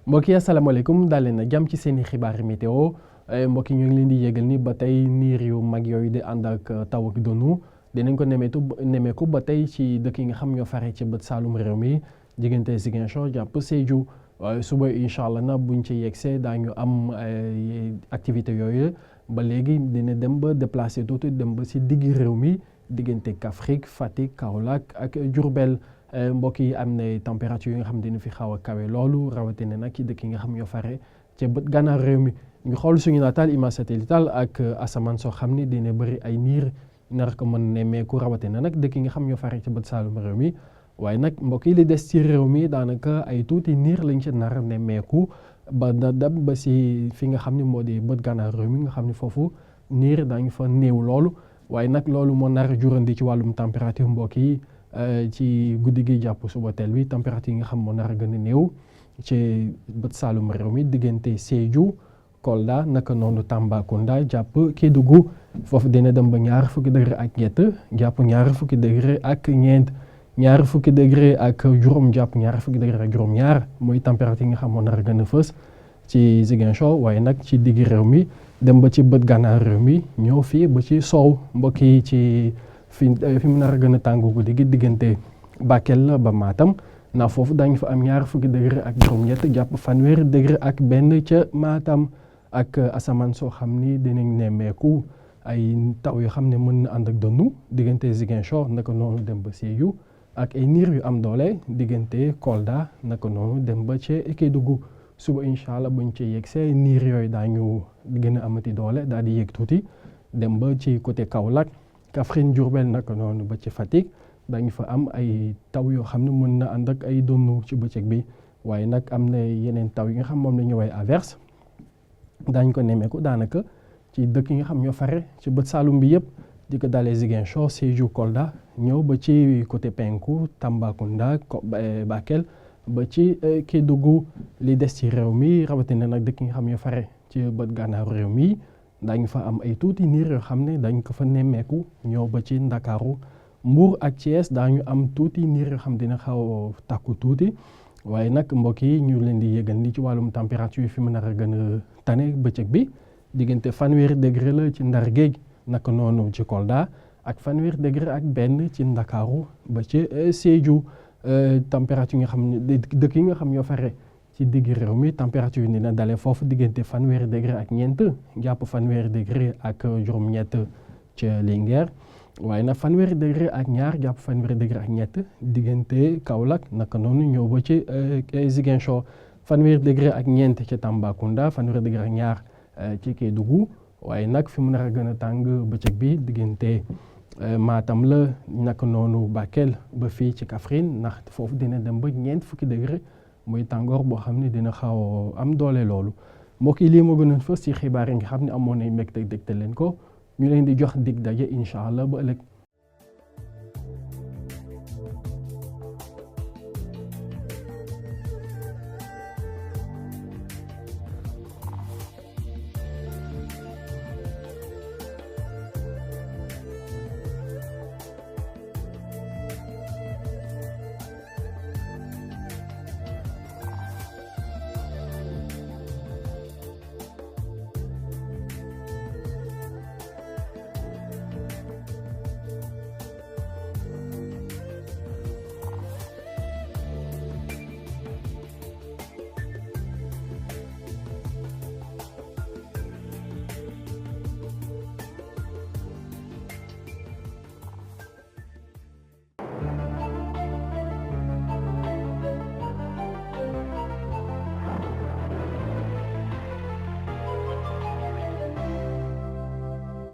mbokk yi asalaamaaleykum daal leen a jàmm ci seen i xibaari météo mbokk yi ñu ngi leen di yégal ni ba tey niir yu mag yooyu di ànd ak taw ak dënnu dinañ ko nemeeku ba tey ci dëkk yi nga xam ñoo fare ci bët saalum réew mi diggante Ziguinchor jàpp Sédhiou suba incha allah na buñ ci yegsee daañu am activité yooyu ba léegi dina dem ba déplacé tuuti dem ba si diggi réew mi diggante Kaffrine Fatick Kaolack ak Diourbel. mbokk yi am na température yi nga xam dina fi xaw a kawe loolu rawatina nag ci dëkk yi nga xam ñoo fare ca bët gànnaar réew mi ñu xool suñu nataal image satellitale ak asamaan soo xam ni dina bëri ay niir nar ko mën nemmeeku rawatina nag dëkk yi nga xam ñoo fare ca bët saalum réew mi waaye nag mbokk yi li des ci réew mi daanaka ay tuuti niir lañ ci nar nemmeeku ba da dem ba si fi nga xam ni moo di bët gànnaar réew mi nga xam ni foofu niir daañu fa néew loolu waaye nag loolu moo nar jurandi ci wàllum température mbokk yi ci guddi gi jàpp suba teel bi température yi nga xam moo nar a gën a néew ci bët saalum réew mi diggante Sédhiou Kolda naka noonu Tambacounda jàpp Kédougou foofu dina dem ba ñaar fukki degré ak ñett jàpp ñaar fukki degré ak ñeent ñaar fukki degré ak juróom jàpp ñaar fukki degré ak juróom-ñaar mooy température yi nga xam moo nar a gën a fës ci Ziguinchor waaye nag ci diggi réew mi dem ba ci bët gànnaar réew mi ñëw fii ba ci soow mbokk yi ci fi mu nar a gën a tàngu guddi gi diggante Bakel la ba Matam na foofu dañu fa am ñaar fukki degré ak juróom-ñett jàpp fanweeri degré ak benn ca Matam ak asamaan soo xam ni dinañ nemmeeku ay taw yoo xam ne mën na ànd ak dënnu diggante Ziguinchor naka noonu dem ba Sédhiou ak ay niir yu am doole diggante Kolda naka noonu dem ba ca Kédougou suba incha allah buñ ci yegg see niir yooyu daañu gën a amati doole daal di yéeg tuuti dem ba ci côté Kaolack Kaffrine Diourbel naka noonu ba ci Fatick dañu fa am ay taw yoo xam ne mën na ànd ak ay dënnu ci bëccëg bi waaye nag am na yeneen taw yi nga xam moom la ñu woowee averse daañu ko nemmeeku daanaka ci dëkk yi nga xam ñoo fare ci bët saalum bi yëpp di ko dalee Ziguinchor Sédhiou Kolda ñëw ba ci côté penku Tambacounda Bakel ba ci Kédougou li des ci réew mi rawatina nag dëkk yi nga xam ñoo fare ci bët gànnaaru réew mi dañ fa am ay tuuti niir yoo xam ne dañ ko fa nemmeeku ñëw ba ci Ndakaaru Mbour ak Thiès daañu am tuuti niir yoo xam dina xaw a takku tuuti waaye nag mbokk yi ñu leen di yëgal ni ci wàllum température fi mu nar a gën a tane bëccëg bi diggante fanweeri degré la ci Ndar Géej naka noonu ci Kolda ak fanweeri degré ak benn ci Ndakaaru ba ci Sédhiou température yi nga xam ne dëkk yi nga xam ñoo fare ci digg réew mi température yi dina dalee foofu diggante fanweeri degré ak ñeent jàpp fanweeri degré ak juróom-ñett ca Linguère waaye nag fanweeri degré ak ñaar jàpp fanweeri degré ak ñett diggante Kaolack naka noonu ñëw ba ci Ziguinchor fanweeri degré ak ñeent ca Tambacounda fanweeri degré ak ñaar ci Kédougou waaye nag fi mu nar a gën a tàng bëccëg bi diggante Matam la naka noonu Bakel ba fii ci Kaffrine ndax foofu dina dem ba ñeent fukki degré muy tàngoor boo xam ne dina xaw am doole loolu mbokk yi lii moo gënoon fës ci xibaar yi nga xam ne amoon nañ mbégte dégtal leen ko ñu leen di jox dig daje incha allah ba ëllëg.